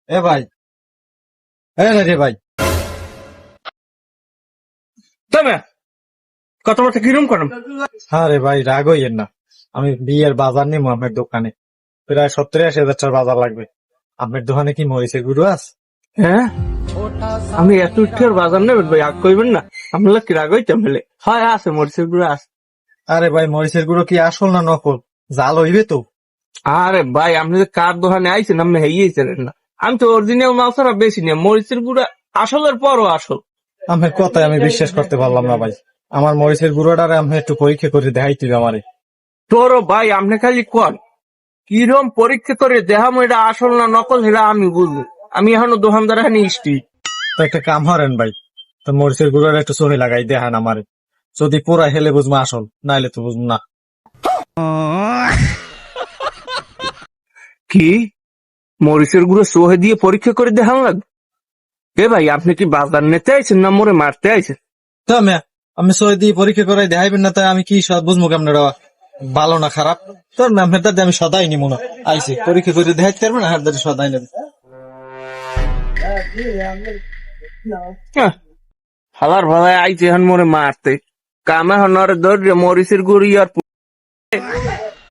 এ ভাই, রে ভাই, তবে কথাবার্তা কিরম করেন? হ্যাঁ রে ভাই, রাগ হইয়েন না। আমি বিয়ের বাজার নিবো আপনার দোকানে, প্রায় 70-80 হাজার টাকার বাজার লাগবে। আপনার দোকানে কি মরিচের গুঁড়ো আছে? হ্যাঁ, আমি এত উঠের বাজার নেবেন ভাই, আগ কইবেন না। আমরা কি রাগ হইতাম ফেলে? হয় আছে, মরিচের গুঁড়ো আছে। আরে ভাই, মরিচের গুঁড়ো কি আসল না নকল? জাল হইবে তো। আরে ভাই, আপনি যে কার দোকানে আইছেন আপনি হেয়েছেন না। আমি তো অরিজিনাল মাল ছাড়া বেশি নিয়ে মরিচের গুঁড়া আসলের পরও আসল। আপনার কথায় আমি বিশ্বাস করতে পারলাম না ভাই। আমার মরিচের গুঁড়োটারে আপনি একটু পরীক্ষা করে দেখাইতে আমারে। তোরও ভাই, আপনি খালি কন কিরম পরীক্ষা করে দেখাম এটা আসল না নকল, সেটা আমি বুঝবো। আমি এখনো দোকানদার এখানে স্ট্রিট। তো একটা কাম হারেন ভাই, তো মরিচের গুঁড়োটা একটু চোখে লাগাই দেখান আমারে। যদি পোড়া হেলে বুঝবো আসল, নাইলে তো বুঝবো না। কি মরিচের গুঁড়ো সোহে দিয়ে পরীক্ষা করে দেখান লাগবে? এ ভাই, আপনি কি বাজার নিতে আইছেন না মোরে মারতে আইছেন? তো আমি সই দিয়ে পরীক্ষা করাই দেখাইবেন না, তাই আমি কি বুঝবো কেমন ভালো না খারাপ? তো আপনার দাদি আমি সদাই নিবো না, আইসি পরীক্ষা করে দেখাইতে পারবো না, হার দাদি সদাই নেবে। হালার ভালাই আইছে এখন মোরে মারতে। কামে হনরে ধরে মরিচের গুঁড়ি আর